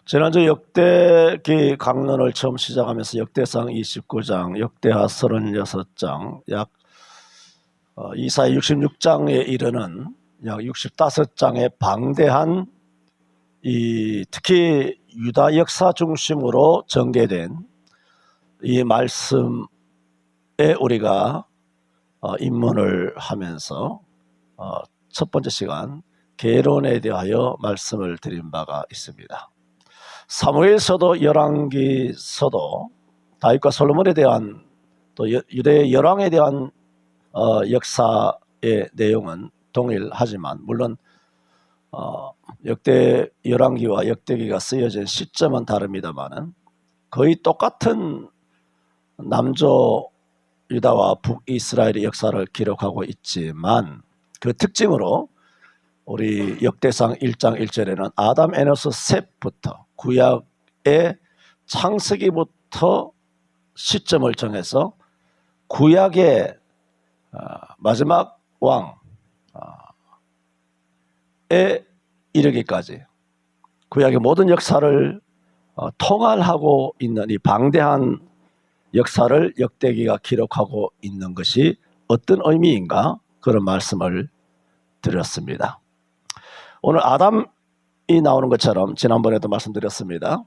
지난주 역대기 강론을 처음 시작하면서 역대상 29장, 역대하 36장, 약 이사야 66장에 이르는 약 65장의 방대한 특히 유다 역사 중심으로 전개된 이 말씀에 우리가 입문을 하면서 첫 번째 시간 계론에 대하여 말씀을 드린 바가 있습니다. 사무엘서도 열왕기서도 다윗과 솔로몬에 대한 또 유대 열왕에 대한 역사의 내용은 동일하지만 물론 역대 열왕기와 역대기가 쓰여진 시점은 다릅니다만은 거의 똑같은 남조 유다와 북이스라엘의 역사를 기록하고 있지만 그 특징으로 우리 역대상 1장 1절에는 아담 에노스 셋부터 구약의 창세기부터 시점을 정해서 구약의 마지막 왕에 이르기까지 구약의 모든 역사를 통할하고 있는 이 방대한 역사를 역대기가 기록하고 있는 것이 어떤 의미인가 그런 말씀을 드렸습니다. 오늘 아담이 나오는 것처럼 지난번에도 말씀드렸습니다.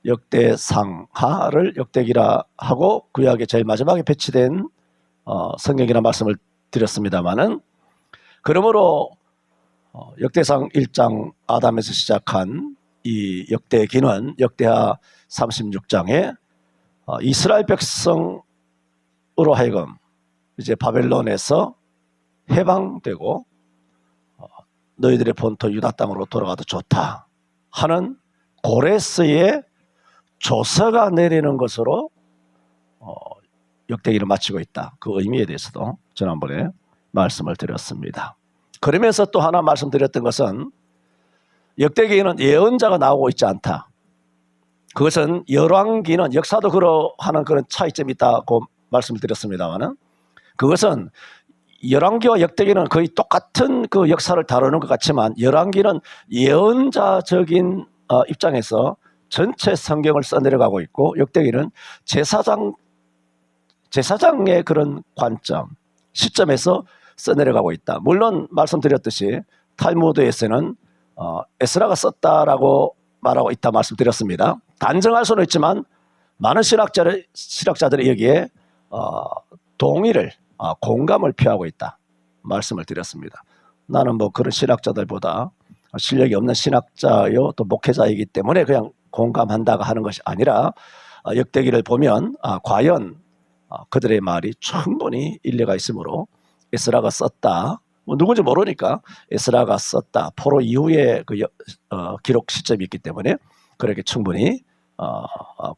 역대상하를 역대기라 하고 구약의 제일 마지막에 배치된 성경이라 말씀을 드렸습니다마는 그러므로 역대상 1장 아담에서 시작한 이 역대기는 역대하 36장에 이스라엘 백성으로 하여금 이제 바벨론에서 해방되고 너희들의 본토 유다 땅으로 돌아가도 좋다 하는 고레스의 조서가 내리는 것으로 역대기를 마치고 있다. 그 의미에 대해서도 지난번에 말씀을 드렸습니다. 그러면서 또 하나 말씀드렸던 것은 역대기에는 예언자가 나오고 있지 않다. 그것은 열왕기는 역사도 그러하는 그런 차이점이 있다고 말씀을 드렸습니다만은 그것은 열왕기와 역대기는 거의 똑같은 그 역사를 다루는 것 같지만 열왕기는 예언자적인 입장에서 전체 성경을 써내려가고 있고 역대기는 제사장의 그런 관점, 시점에서 써내려가고 있다. 물론 말씀드렸듯이 탈무드에서는 에스라가 썼다라고 말하고 있다 말씀드렸습니다. 단정할 수는 있지만 많은 신학자들이 여기에 동의를 공감을 표하고 있다 말씀을 드렸습니다. 나는 뭐 그런 신학자들보다 실력이 없는 신학자요 또 목회자이기 때문에 그냥 공감한다고 하는 것이 아니라 역대기를 보면 과연 그들의 말이 충분히 일리가 있으므로 에스라가 썼다. 뭐 누군지 모르니까 에스라가 썼다. 포로 이후에 그 기록 시점이 있기 때문에 그렇게 충분히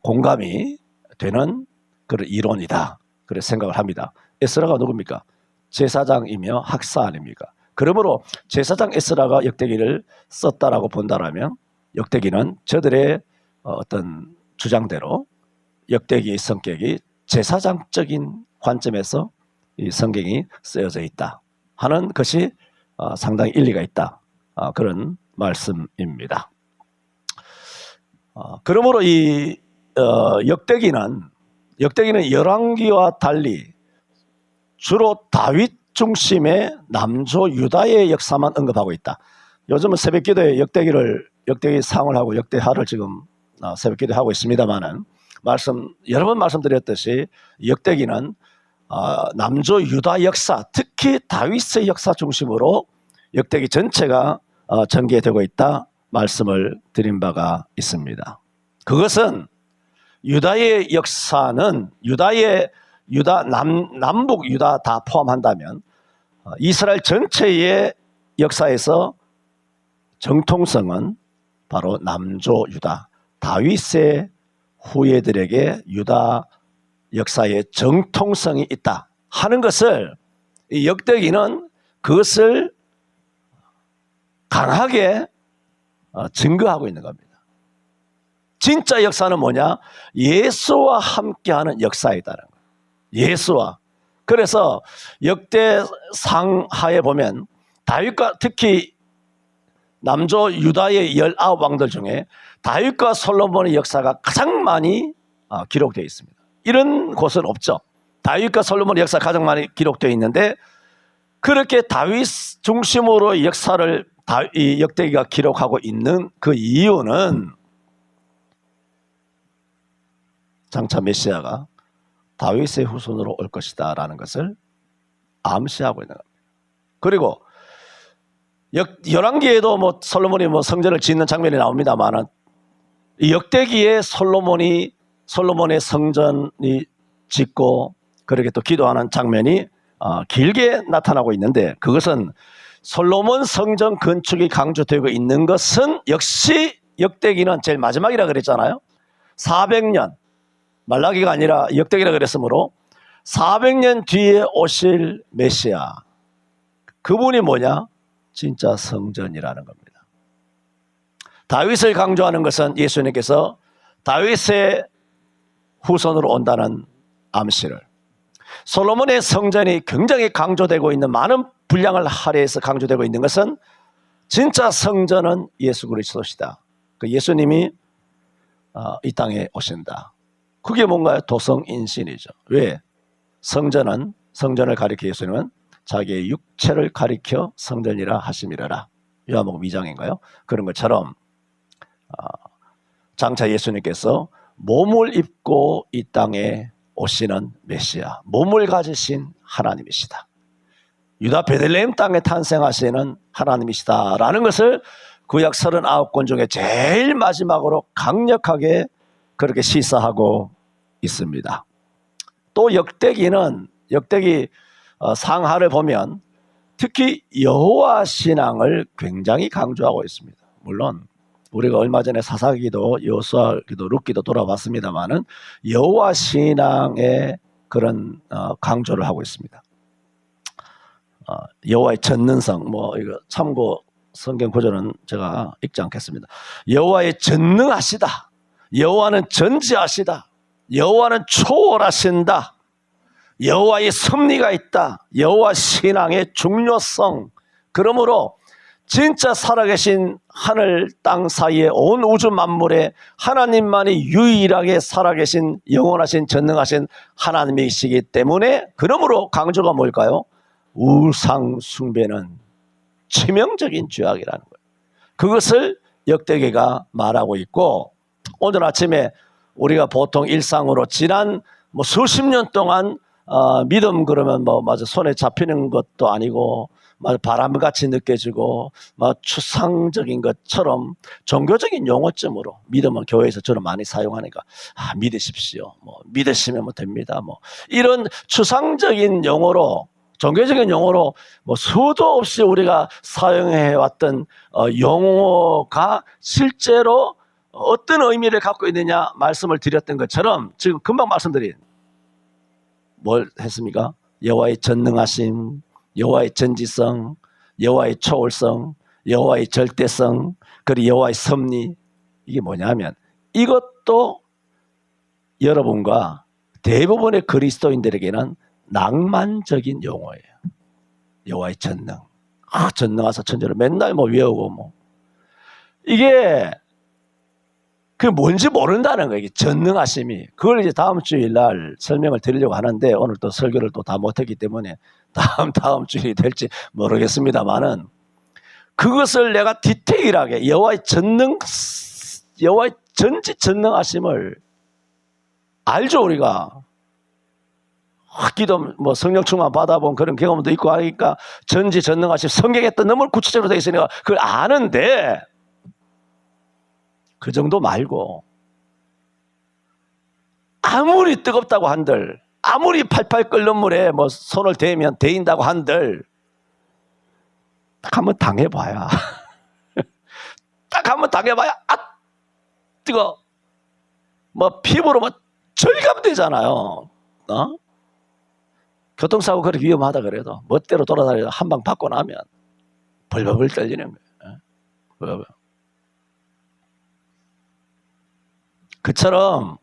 공감이 되는 그런 이론이다. 그렇게 생각을 합니다. 에스라가 누굽니까? 제사장이며 학사 아닙니까? 그러므로 제사장 에스라가 역대기를 썼다라고 본다라면 역대기는 저들의 어떤 주장대로 역대기의 성격이 제사장적인 관점에서 이 성경이 쓰여져 있다 하는 것이 상당히 일리가 있다. 그런 말씀입니다. 그러므로 이 역대기는 열왕기와 달리 주로 다윗 중심의 남조 유다의 역사만 언급하고 있다. 요즘은 새벽기도에 역대기 상을 하고 역대하를 지금 새벽기도 하고 있습니다만은 여러 번 말씀드렸듯이 역대기는 남조 유다 역사, 특히 다윗의 역사 중심으로 역대기 전체가 전개되고 있다 말씀을 드린 바가 있습니다. 그것은 유다의 역사는 남북 유다 다 포함한다면 이스라엘 전체의 역사에서 정통성은 바로 남조 유다, 다윗의 후예들에게 유다 역사의 정통성이 있다 하는 것을 이 역대기는 그것을 강하게 증거하고 있는 겁니다. 진짜 역사는 뭐냐? 예수와 함께하는 역사이다라는 거예요. 예수와. 그래서 역대상하에 보면 다윗과 특히 남조 유다의 19왕들 중에 다윗과 솔로몬의 역사가 가장 많이 기록되어 있습니다. 이런 곳은 없죠. 다윗과 솔로몬의 역사가 가장 많이 기록되어 있는데 그렇게 다윗 중심으로 역사를 이 역대기가 기록하고 있는 그 이유는 장차 메시아가 다윗의 후손으로 올 것이다 라는 것을 암시하고 있는 겁니다. 그리고 열왕기에도 뭐 솔로몬이 뭐 성전을 짓는 장면이 나옵니다만은 역대기에 솔로몬의 성전이 짓고 그렇게 또 기도하는 장면이 길게 나타나고 있는데 그것은 솔로몬 성전 건축이 강조되고 있는 것은 역시 역대기는 제일 마지막이라 그랬잖아요. 400년 말라기가 아니라 역대기라 그랬으므로 400년 뒤에 오실 메시아 그분이 뭐냐? 진짜 성전이라는 겁니다. 다윗을 강조하는 것은 예수님께서 다윗의 후손으로 온다는 암시를 솔로몬의 성전이 굉장히 강조되고 있는 많은 분량을 할애해서 강조되고 있는 것은 진짜 성전은 예수 그리스도시다. 그 예수님이 이 땅에 오신다. 그게 뭔가요? 도성인신이죠. 왜? 성전을 가리켜 예수님은 자기의 육체를 가리켜 성전이라 하심이라라. 요한복음 2장인가요? 그런 것처럼 장차 예수님께서 몸을 입고 이 땅에 오시는 메시아, 몸을 가지신 하나님이시다. 유다 베들레헴 땅에 탄생하시는 하나님이시다라는 것을 구약 39권 중에 제일 마지막으로 강력하게 그렇게 시사하고 있습니다. 또 역대기 상하를 보면 특히 여호와 신앙을 굉장히 강조하고 있습니다. 물론 우리가 얼마 전에 사사기도 여호수아기도 룻기도 돌아봤습니다만은 여호와 신앙의 그런 강조를 하고 있습니다. 여호와의 전능성 이거 참고 성경 구절은 제가 읽지 않겠습니다. 여호와의 전능하시다. 여호와는 전지하시다. 여호와는 초월하신다. 여호와의 섭리가 있다. 여호와 신앙의 중요성. 그러므로 진짜 살아계신 하늘 땅 사이에 온 우주 만물에 하나님만이 유일하게 살아계신 영원하신 전능하신 하나님이시기 때문에 그러므로 강조가 뭘까요? 우상 숭배는 치명적인 죄악이라는 거예요. 그것을 역대기가 말하고 있고 오늘 아침에 우리가 보통 일상으로 지난 수십 년 동안 믿음 그러면 맞아 손에 잡히는 것도 아니고 바람같이 느껴지고 추상적인 것처럼 종교적인 용어쯤으로 믿음은 교회에서 저는 많이 사용하니까 믿으십시오. 믿으시면 됩니다. 이런 추상적인 용어로 종교적인 용어로 수도 없이 우리가 사용해왔던 용어가 실제로 어떤 의미를 갖고 있느냐 말씀을 드렸던 것처럼 지금 금방 말씀드린 뭘 했습니까? 여호와의 전능하심, 여호와의 전지성, 여호와의 초월성, 여호와의 절대성, 그리고 여호와의 섭리. 이게 뭐냐면 이것도 여러분과 대부분의 그리스도인들에게는 낭만적인 용어예요. 여호와의 전능. 전능하사 천지를 맨날 외우고 이게 그게 뭔지 모른다는 거예요. 전능하심이. 그걸 이제 다음 주일 날 설명을 드리려고 하는데 오늘 또 설교를 또 다 못했기 때문에 다음 주일이 될지 모르겠습니다만은 그것을 내가 디테일하게 여호와의 전지 전능하심을 알죠 우리가. 기도 성령 충만 받아본 그런 경험도 있고 하니까 전지 전능하심 성경에 또 너무 구체적으로 되어 있으니까 그걸 아는데 그 정도 말고 아무리 뜨겁다고 한들 아무리 팔팔 끓는 물에 손을 데인다고 한들 딱 한번 당해봐야 뜨거 피부로 절감되잖아요. 교통사고 그렇게 위험하다 그래도 멋대로 돌아다니다 한 방 받고 나면 벌벌벌 떨리는 거예요. 그처럼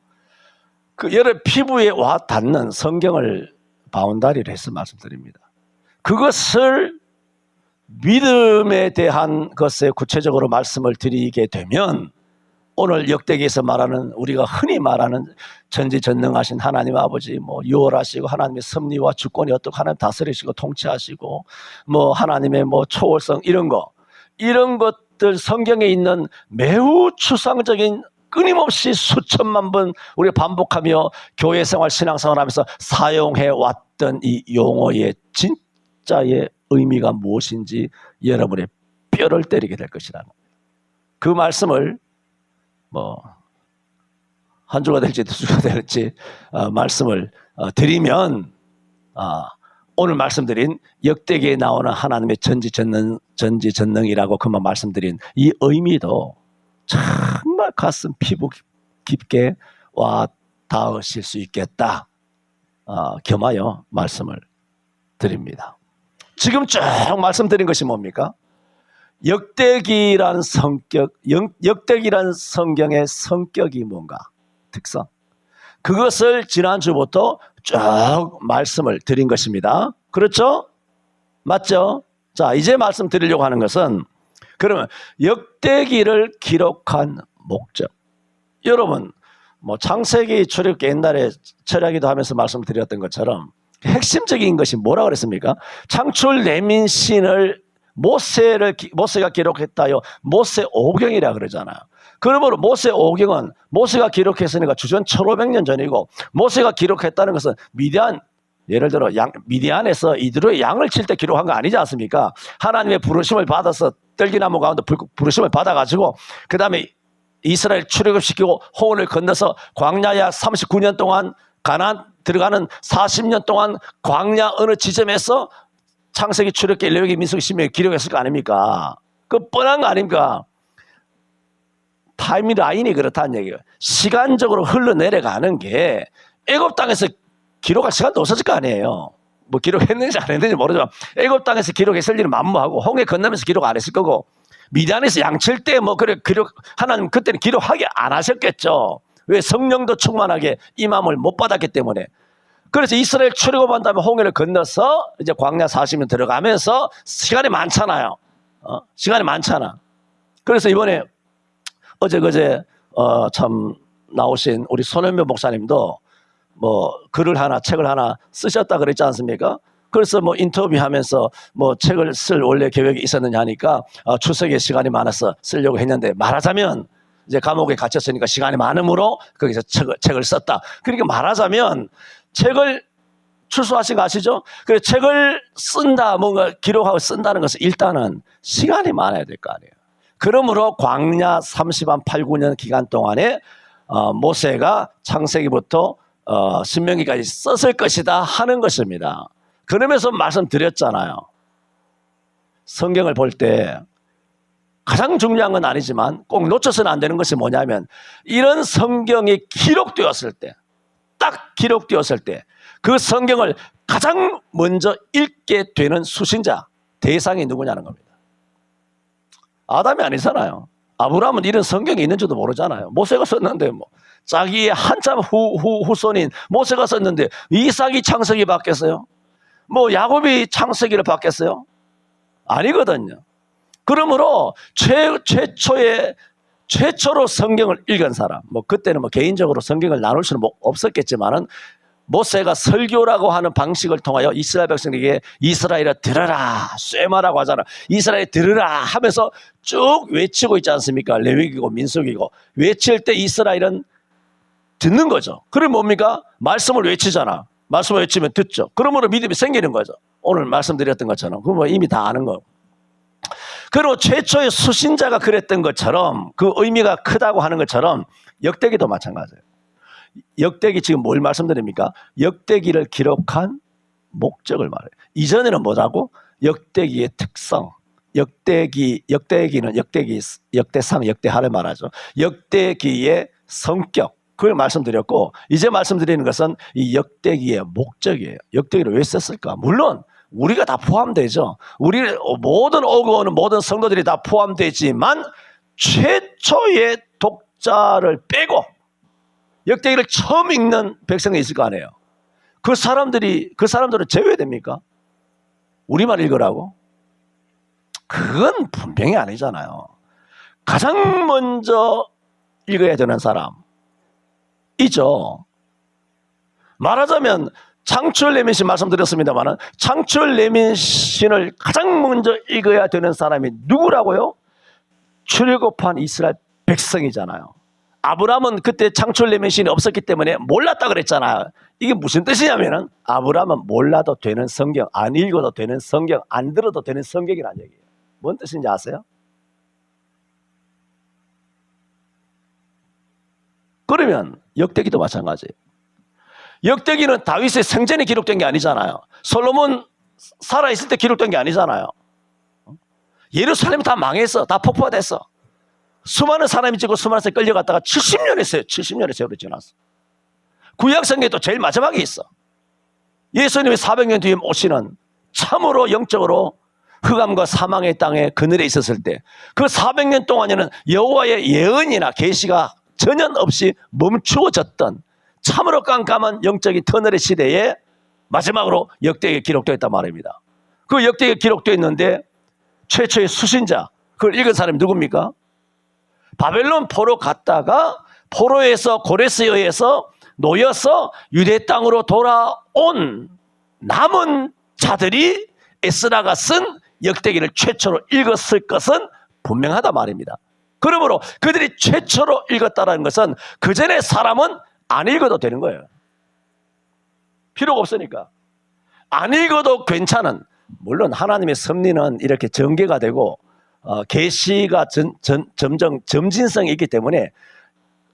여러 피부에 와 닿는 성경을 바운다리로 해서 말씀드립니다. 그것을 믿음에 대한 것에 구체적으로 말씀을 드리게 되면 오늘 역대기에서 말하는 우리가 흔히 말하는 전지전능하신 하나님 아버지, 뭐 유월하시고 하나님의 섭리와 주권이 어떻고 하나님 다스리시고 통치하시고 뭐 하나님의 뭐 초월성 이런 것들 성경에 있는 매우 추상적인 끊임없이 수천만 번 우리가 반복하며 교회 생활 신앙생활 하면서 사용해 왔던 이 용어의 진짜의 의미가 무엇인지 여러분의 뼈를 때리게 될 것이라는 거예요. 그 말씀을 뭐 한 주가 될지 두 주가 될지 말씀을 드리면 오늘 말씀드린 역대기에 나오는 하나님의 전지전능이라고 그만 말씀드린 이 의미도 정말 가슴 피부 깊게 와 닿으실 수 있겠다 겸하여 말씀을 드립니다. 지금 쭉 말씀드린 것이 뭡니까? 역대기란 역대기란 성경의 성격이 뭔가 특성, 그것을 지난주부터 쭉 말씀을 드린 것입니다. 그렇죠? 맞죠? 자, 이제 말씀드리려고 하는 것은 그러면 역대기를 기록한 목적. 여러분 뭐 창세기 출애굽기 옛날에 철야기도 하면서 말씀드렸던 것처럼 핵심적인 것이 뭐라고 그랬습니까? 창출 내민신을 모세가 기록했다요. 모세 오경이라 그러잖아요. 그러므로 모세 오경은 모세가 기록했으니까 주전 1500년 전이고 모세가 기록했다는 것은 예를 들어 미디안에서 이들의 양을 칠 때 기록한 거 아니지 않습니까? 하나님의 부르심을 받아서 떨기나무 가운데 부르심을 받아가지고 그 다음에 이스라엘 출애굽시키고 호원을 건너서 광야 약 39년 동안 가나안 들어가는 40년 동안 광야 어느 지점에서 창세기, 출애굽기, 레위기, 민수기, 신명기 기록했을 거 아닙니까? 그 뻔한 거 아닙니까? 타임라인이 그렇다는 얘기예요. 시간적으로 흘러내려가는 게 애굽 땅에서 기록할 시간도 없었을 거 아니에요. 뭐 기록했는지 안 했는지 모르지만 애굽 땅에서 기록했을 일은 만무하고 홍해 건너면서 기록 안 했을 거고 미디안에서 양칠 때 뭐 그래 하나님 그때는 기록하게 안 하셨겠죠. 왜? 성령도 충만하게 임함을 못 받았기 때문에. 그래서 이스라엘 출애굽한 다음에 홍해를 건너서 이제 광야 40년 들어가면서 시간이 많잖아요. 시간이 많잖아. 그래서 이번에 어제 그제 참 나오신 우리 손현묘 목사님도 뭐 책을 하나 쓰셨다 그랬지 않습니까? 그래서 뭐 인터뷰하면서 뭐 책을 쓸 원래 계획이 있었느냐 하니까 추석에 시간이 많아서 쓰려고 했는데 말하자면 이제 감옥에 갇혔으니까 시간이 많으므로 거기서 책을 썼다. 그러니까 말하자면 책을 출소하신 거 아시죠? 그래서 책을 쓴다, 뭔가 기록하고 쓴다는 것은 일단은 시간이 많아야 될 거 아니에요. 그러므로 광야 30한 8, 9년 기간 동안에 모세가 창세기부터 신명기까지 썼을 것이다 하는 것입니다. 그러면서 말씀드렸잖아요. 성경을 볼 때 가장 중요한 건 아니지만 꼭 놓쳐서는 안 되는 것이 뭐냐면 이런 성경이 기록되었을 때, 딱 기록되었을 때 그 성경을 가장 먼저 읽게 되는 수신자, 대상이 누구냐는 겁니다. 아담이 아니잖아요. 아브라함은 이런 성경이 있는지도 모르잖아요. 모세가 썼는데 뭐 자기의 한참 후손인 모세가 썼는데 이삭이 창세기 받겠어요? 뭐 야곱이 창세기를 받겠어요? 아니거든요. 그러므로 최초로 성경을 읽은 사람, 뭐 그때는 뭐 개인적으로 성경을 나눌 수는 없었겠지만은 모세가 설교라고 하는 방식을 통하여 이스라엘 백성에게 이스라엘아 들으라, 쇠마라고 하잖아. 이스라엘 들으라 하면서 쭉 외치고 있지 않습니까? 레위기고 민수기고 외칠 때 이스라엘은 듣는 거죠. 그럼 뭡니까? 말씀을 외치잖아. 말씀을 외치면 듣죠. 그러므로 믿음이 생기는 거죠. 오늘 말씀드렸던 것처럼. 그건 뭐 이미 다 아는 거고. 그리고 최초의 수신자가 그랬던 것처럼 그 의미가 크다고 하는 것처럼 역대기도 마찬가지예요. 역대기 지금 뭘 말씀드립니까? 역대기를 기록한 목적을 말해요. 이전에는 뭐라고? 역대기의 특성. 역대기는 역대상, 역대하를 말하죠. 역대기의 성격. 그걸 말씀드렸고 이제 말씀드리는 것은 이 역대기의 목적이에요. 역대기를 왜 썼을까? 물론 우리가 다 포함되죠. 우리 모든 오고 오는 모든 성도들이 다 포함되지만 최초의 독자를 빼고 역대기를 처음 읽는 백성이 있을 거 아니에요. 그 사람들은 제외됩니까? 우리만 읽으라고? 그건 분명히 아니잖아요. 가장 먼저 읽어야 되는 사람이죠. 말하자면 창출 레민신 말씀드렸습니다만 창출 레민신을 가장 먼저 읽어야 되는 사람이 누구라고요? 출애굽한 이스라엘 백성이잖아요. 아브라함은 그때 창출 레민신이 없었기 때문에 몰랐다 그랬잖아요. 이게 무슨 뜻이냐면은 아브라함은 몰라도 되는 성경, 안 읽어도 되는 성경, 안 들어도 되는 성경이라는 얘기예요. 뭔 뜻인지 아세요? 그러면 역대기도 마찬가지예요. 역대기는 다윗의 생전에 기록된 게 아니잖아요. 솔로몬 살아있을 때 기록된 게 아니잖아요. 예루살렘이 다 망했어. 다 폭파가 됐어. 수많은 사람이 지고 수많은 사람이 끌려갔다가 70년 했어요. 70년의 세월이 지났어. 구약성경에 또 제일 마지막에 있어. 예수님이 400년 뒤에 오시는 참으로 영적으로 흑암과 사망의 땅에 그늘에 있었을 때 그 400년 동안에는 여호와의 예언이나 계시가 전혀 없이 멈추어졌던 참으로 깜깜한 영적인 터널의 시대에 마지막으로 역대기에 기록되어 있단 말입니다. 그 역대기에 기록되어 있는데 최초의 수신자, 그걸 읽은 사람이 누굽니까? 바벨론 포로 갔다가 포로에서 고레스에 의해서 놓여서 유대 땅으로 돌아온 남은 자들이 에스라가 쓴 역대기를 최초로 읽었을 것은 분명하다 말입니다. 그러므로 그들이 최초로 읽었다는 것은 그 전에 사람은 안 읽어도 되는 거예요. 필요가 없으니까. 안 읽어도 괜찮은, 물론 하나님의 섭리는 이렇게 전개가 되고 계시가 점점 점진성이 있기 때문에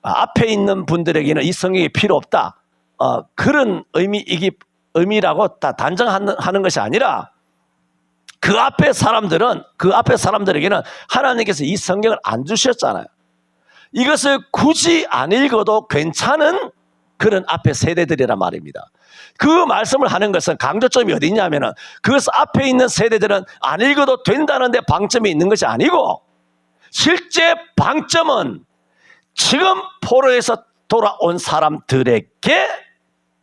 앞에 있는 분들에게는 이 성경이 필요 없다. 그런 의미라고 다 단정하는 것이 아니라 그 앞에 사람들에게는 하나님께서 이 성경을 안 주셨잖아요. 이것을 굳이 안 읽어도 괜찮은 그런 앞에 세대들이란 말입니다. 그 말씀을 하는 것은 강조점이 어디 있냐면은 그 앞에 있는 세대들은 안 읽어도 된다는 데 방점이 있는 것이 아니고 실제 방점은 지금 포로에서 돌아온 사람들에게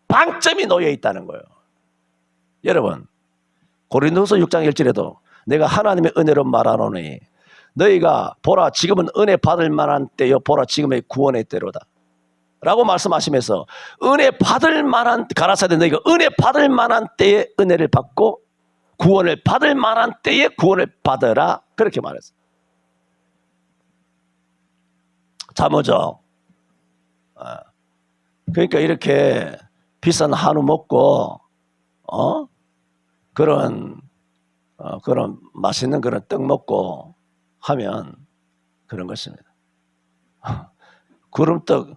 방점이 놓여 있다는 거예요. 여러분, 고린도후서 6장 1절에도 내가 하나님의 은혜로 말하노니 너희가 보라 지금은 은혜 받을 만한 때요 보라 지금의 구원의 때로다 라고 말씀하시면서 은혜 받을 만한, 가라사대 너희가 은혜 받을 만한 때에 은혜를 받고 구원을 받을 만한 때에 구원을 받으라 그렇게 말했어요. 자, 뭐죠? 그러니까 이렇게 비싼 한우 먹고 그런 맛있는 그런 떡 먹고 하면 그런 것입니다. 구름떡은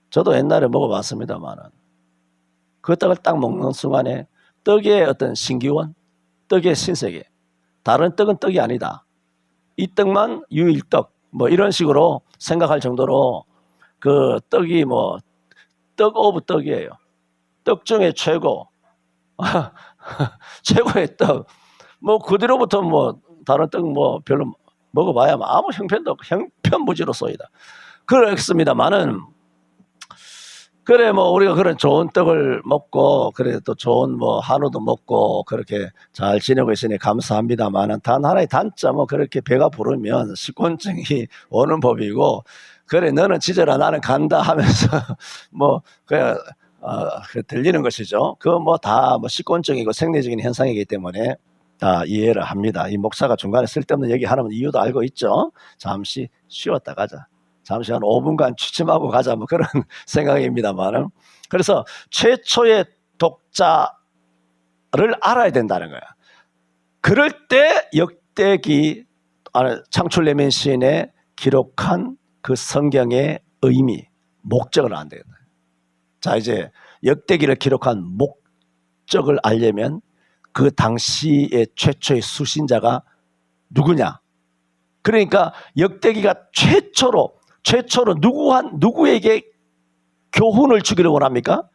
저도 옛날에 먹어봤습니다만은 그 떡을 딱 먹는 순간에 떡의 어떤 신기원, 떡의 신세계, 다른 떡은 떡이 아니다. 이 떡만 유일떡, 뭐 이런 식으로 생각할 정도로 그 떡이 뭐 떡 오브 떡이에요. 떡 중에 최고. 최고의 떡. 뭐 그 뒤로부터 뭐 다른 떡 뭐 별로 먹어봐야 아무 형편무지로소이다. 그렇습니다만은 그래 뭐 우리가 그런 좋은 떡을 먹고 그래 또 좋은 뭐 한우도 먹고 그렇게 잘 지내고 있으니 감사합니다만은 단 하나의 단점은 그렇게 배가 부르면 식곤증이 오는 법이고 그래 너는 지져라 나는 간다 하면서 뭐 그냥 들리는 것이죠. 그 뭐 다 뭐 식곤증이고 생리적인 현상이기 때문에 다 이해를 합니다. 이 목사가 중간에 쓸데없는 얘기 하는 이유도 알고 있죠. 잠시 쉬었다 가자. 잠시 한 5분간 취침하고 가자 뭐 그런 생각입니다만 그래서 최초의 독자를 알아야 된다는 거야. 그럴 때 역대기 창출 레민신에 기록한 그 성경의 의미, 목적을 알아야 된다. 자, 이제 역대기를 기록한 목적을 알려면 그 당시의 최초의 수신자가 누구냐? 그러니까 역대기가 최초로 누구에게 교훈을 주기를 원합니까?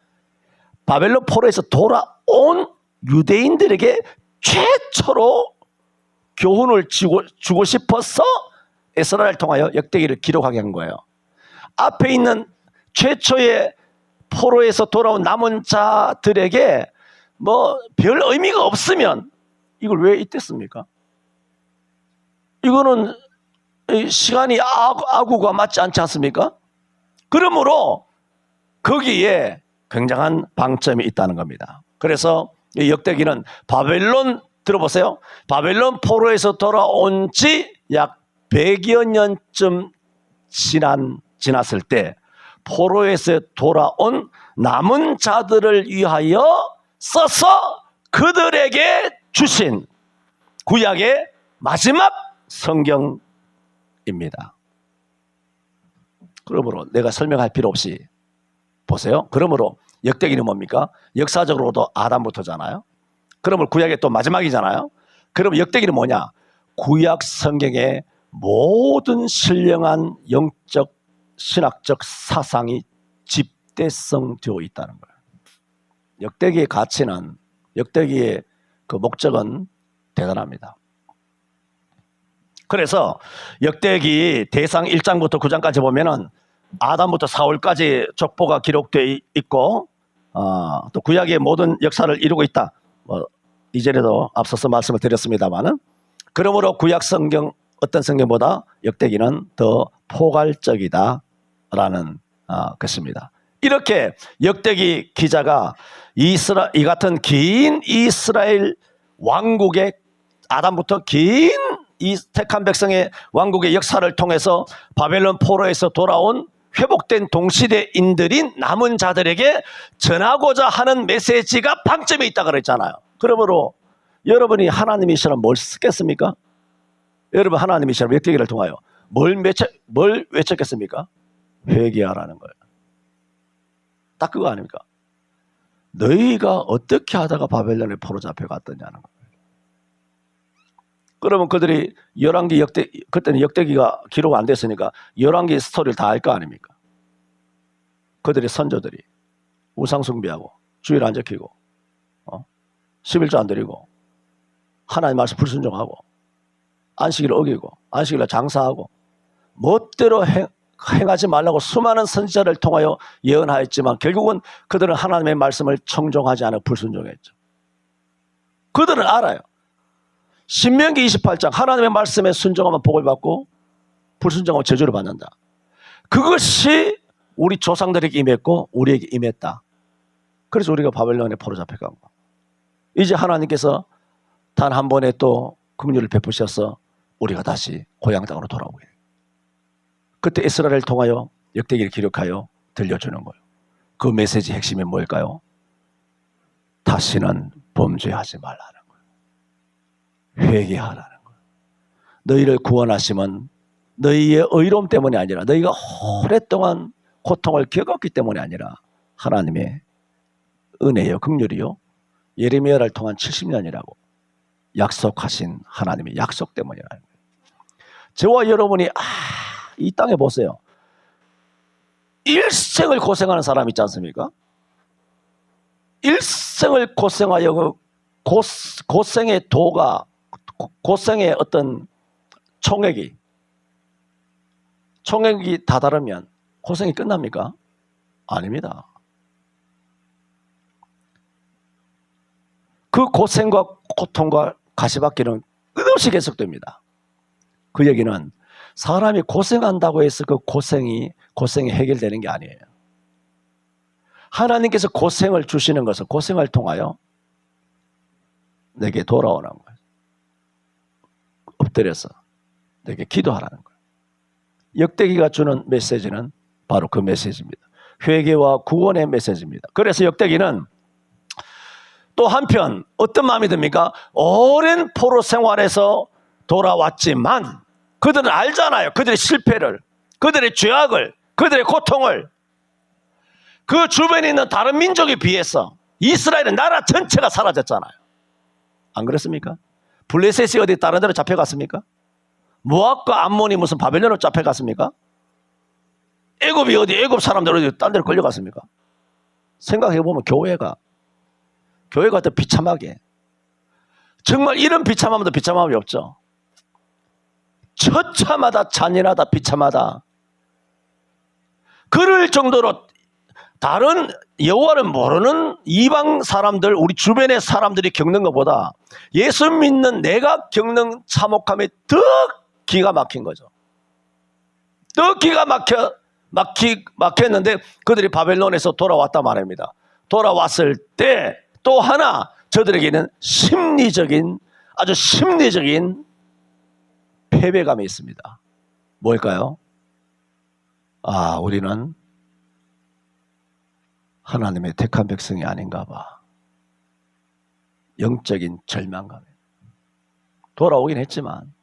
바벨론 포로에서 돌아온 유대인들에게 최초로 교훈을 주고 싶어서 에스라를 통하여 역대기를 기록하게 한 거예요. 앞에 있는 최초의 포로에서 돌아온 남은 자들에게 뭐 별 의미가 없으면 이걸 왜 이때 씁니까? 이거는 시간이 아구가 맞지 않지 않습니까? 그러므로 거기에 굉장한 방점이 있다는 겁니다. 그래서 이 역대기는 바벨론 들어보세요. 바벨론 포로에서 돌아온 지 약 100여 년쯤 지났을 때 포로에서 돌아온 남은 자들을 위하여 써서 그들에게 주신 구약의 마지막 성경입니다. 그러므로 내가 설명할 필요 없이 보세요. 그러므로 역대기는 뭡니까? 역사적으로도 아담부터잖아요. 그러면 구약의 또 마지막이잖아요. 그러면 역대기는 뭐냐? 구약 성경의 모든 신령한 영적 신학적 사상이 집대성되어 있다는 거예요. 역대기의 가치는, 역대기의 그 목적은 대단합니다. 그래서 역대기 대상 1장부터 9장까지 보면은 아담부터 사울까지 족보가 기록되어 있고 또 구약의 모든 역사를 이루고 있다. 이전에도 앞서서 말씀을 드렸습니다만은, 그러므로 구약 성경 어떤 성경보다 역대기는 더 포괄적이다라는 것입니다. 이렇게 역대기 기자가 이 같은 긴 이스라엘 왕국의 아담부터 긴 이 택한 백성의 왕국의 역사를 통해서 바벨론 포로에서 돌아온 회복된 동시대인들인 남은 자들에게 전하고자 하는 메시지가 방점이 있다고 그랬잖아요. 그러므로 여러분이 하나님이시라면 뭘 쓰겠습니까? 여러분 하나님이시라면 역대기를 통하여 뭘 외쳤겠습니까? 회개하라는 거예요. 딱 그거 아닙니까? 너희가 어떻게 하다가 바벨론에 포로 잡혀갔더냐는 거예요. 그러면 그들이 열왕기 그때는 역대기가 기록 안 됐으니까 열왕기 스토리를 다 알 거 아닙니까? 그들의 선조들이 우상 숭배하고 주일 안 지키고 11조 안 드리고 하나님 말씀 불순종하고 안식일을 어기고 안식일날 장사하고 멋대로 행하지 말라고 수많은 선지자를 통하여 예언하였지만 결국은 그들은 하나님의 말씀을 청종하지 않아 불순종했죠. 그들은 알아요. 신명기 28장 하나님의 말씀에 순종하면 복을 받고 불순종하면 저주를 받는다. 그것이 우리 조상들에게 임했고 우리에게 임했다. 그래서 우리가 바벨론에 포로 잡혀간 거. 이제 하나님께서 단 한 번에 또 긍휼을 베푸셔서 우리가 다시 고향 땅으로 돌아오게 해요. 그때 이스라엘을 통하여 역대기를 기록하여 들려주는 거예요. 그 메시지 핵심이 뭘까요? 다시는 범죄하지 말라는 거예요. 회개하라는 거예요. 너희를 구원하시면 너희의 의로움 때문이 아니라 너희가 오랫동안 고통을 겪었기 때문이 아니라 하나님의 은혜요 긍휼이요 예레미야를 통한 70년이라고 약속하신 하나님의 약속 때문이라는 거예요. 저와 여러분이 이 땅에 보세요. 일생을 고생하는 사람 있지 않습니까? 일생을 고생하여 그 고생의 도가 고생의 어떤 총액이 다다르면 고생이 끝납니까? 아닙니다. 그 고생과 고통과 가시밭길은 끝없이 계속됩니다. 그 얘기는 사람이 고생한다고 해서 그 고생이 해결되는 게 아니에요. 하나님께서 고생을 주시는 것은 고생을 통하여 내게 돌아오는 거예요. 엎드려서 내게 기도하라는 거예요. 역대기가 주는 메시지는 바로 그 메시지입니다. 회개와 구원의 메시지입니다. 그래서 역대기는 또 한편 어떤 마음이 듭니까? 오랜 포로 생활에서 돌아왔지만 그들은 알잖아요. 그들의 실패를, 그들의 죄악을, 그들의 고통을. 그 주변에 있는 다른 민족에 비해서 이스라엘은 나라 전체가 사라졌잖아요. 안 그렇습니까? 블레셋이 어디 다른 데로 잡혀갔습니까? 모압과 암몬이 무슨 바벨론으로 잡혀갔습니까? 애굽이 어디 애굽 사람들 어디 딴 데로 끌려갔습니까? 생각해보면 교회가 더 비참하게, 정말 이런 비참함도 비참함이 없죠. 처참하다, 잔인하다, 비참하다. 그럴 정도로 다른 여호와를 모르는 이방 사람들, 우리 주변의 사람들이 겪는 것보다 예수 믿는 내가 겪는 참혹함이 더 기가 막힌 거죠. 더 기가 막혔는데 그들이 바벨론에서 돌아왔단 말입니다. 돌아왔을 때 또 하나 저들에게는 아주 심리적인 패배감이 있습니다. 뭘까요? 우리는 하나님의 택한 백성이 아닌가 봐. 영적인 절망감. 돌아오긴 했지만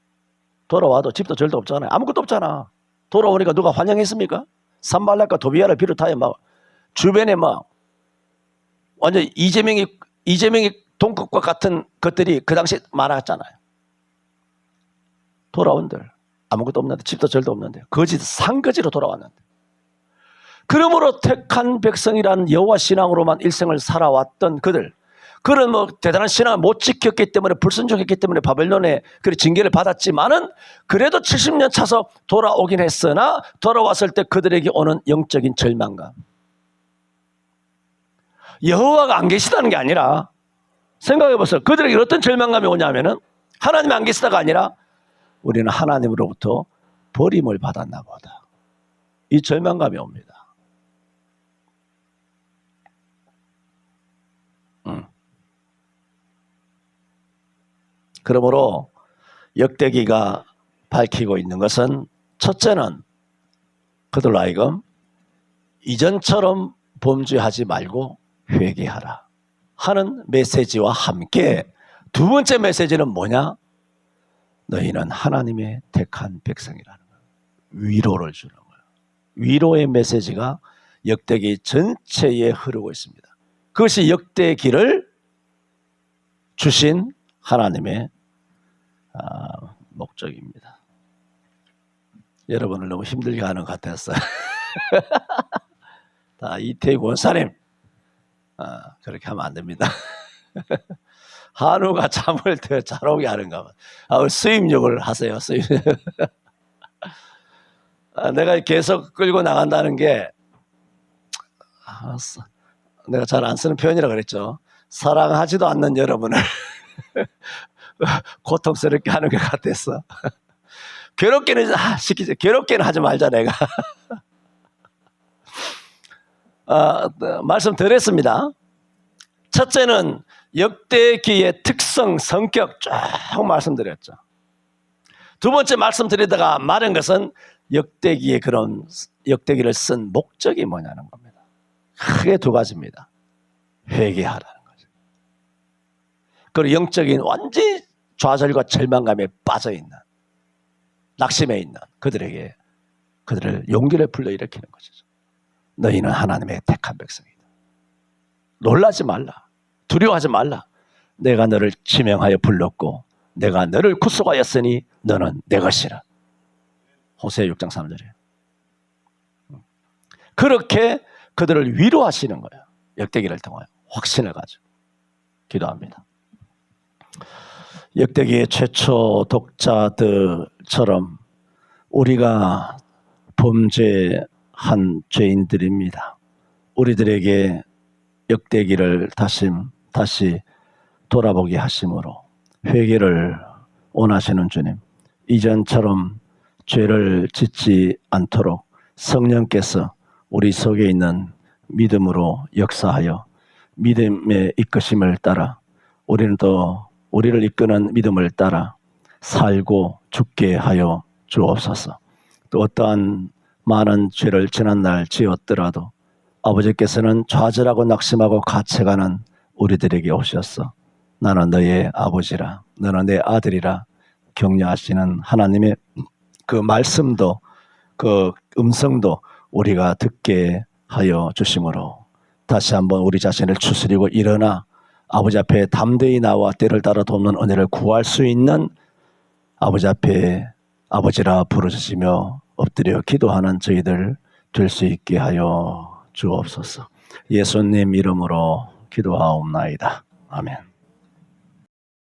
돌아와도 집도 절도 없잖아요. 아무것도 없잖아. 돌아오니까 누가 환영했습니까? 산발락과 도비야를 비롯하여 막 주변에 막 완전 이재명이 동급과 같은 것들이 그 당시 많았잖아요. 돌아온들 아무것도 없는데 집도 절도 없는데 거짓 산거지로 돌아왔는데, 그러므로 택한 백성이라는 여호와 신앙으로만 일생을 살아왔던 그런 뭐 대단한 신앙을 못 지켰기 때문에, 불순종했기 때문에 바벨론의 그 징계를 받았지만은 그래도 70년 차서 돌아오긴 했으나 돌아왔을 때 그들에게 오는 영적인 절망감. 여호와가 안 계시다는 게 아니라, 생각해 보세요. 그들에게 어떤 절망감이 오냐면은 하나님이 안 계시다가 아니라 우리는 하나님으로부터 버림을 받았나 보다. 이 절망감이 옵니다. 그러므로 역대기가 밝히고 있는 것은, 첫째는 그들로 하여금 이전처럼 범죄하지 말고 회개하라 하는 메시지와 함께, 두 번째 메시지는 뭐냐? 너희는 하나님의 택한 백성이라는 거예요. 위로를 주는 거예요. 위로의 메시지가 역대기 전체에 흐르고 있습니다. 그것이 역대기를 주신 하나님의 목적입니다. 여러분을 너무 힘들게 하는 것 같았어요. 다 이태희 권사님, 그렇게 하면 안 됩니다. 한우가 잠을 더 잘 오게 하는가 봐. 수입욕을 하세요. 수입욕. 내가 계속 끌고 나간다는 게, 내가 잘 안 쓰는 표현이라 그랬죠. 사랑하지도 않는 여러분을 고통스럽게 하는 것 같았어. 괴롭게는 시키지. 괴롭게는 하지 말자 내가. 말씀드렸습니다. 첫째는 역대기의 특성, 성격 쭉 말씀드렸죠. 두 번째 말씀드리다가 말한 것은 역대기를 쓴 목적이 뭐냐는 겁니다. 크게 두 가지입니다. 회개하라는 거죠. 그리고 영적인 완전히 좌절과 절망감에 빠져있는, 낙심해 있는 그들을 용기를 불러일으키는 것이죠. 너희는 하나님의 택한 백성이다. 놀라지 말라. 두려워하지 말라. 내가 너를 지명하여 불렀고 내가 너를 구속하였으니 너는 내 것이라. 호세아 6장 3절이에요. 그렇게 그들을 위로하시는 거예요. 역대기를 통하여 확신을 가지고 기도합니다. 역대기의 최초 독자들처럼 우리가 범죄한 죄인들입니다. 우리들에게 역대기를 다시 돌아보게 하심으로 회개를 원하시는 주님, 이전처럼 죄를 짓지 않도록 성령께서 우리 속에 있는 믿음으로 역사하여 믿음의 이끄심을 따라 우리를 이끄는 믿음을 따라 살고 죽게 하여 주옵소서. 또 어떠한 많은 죄를 지난날 지었더라도 아버지께서는 좌절하고 낙심하고 갇혀가는 우리들에게 오셨어. 나는 너의 아버지라, 너는 내 아들이라 격려하시는 하나님의 그 말씀도, 그 음성도 우리가 듣게 하여 주심으로 다시 한번 우리 자신을 추스리고 일어나 아버지 앞에 담대히 나와 때를 따라 돕는 은혜를 구할 수 있는 아버지 앞에 아버지라 부르짖으며 엎드려 기도하는 저희들 될 수 있게 하여 주옵소서. 예수님 이름으로 기도하옵나이다. 아멘.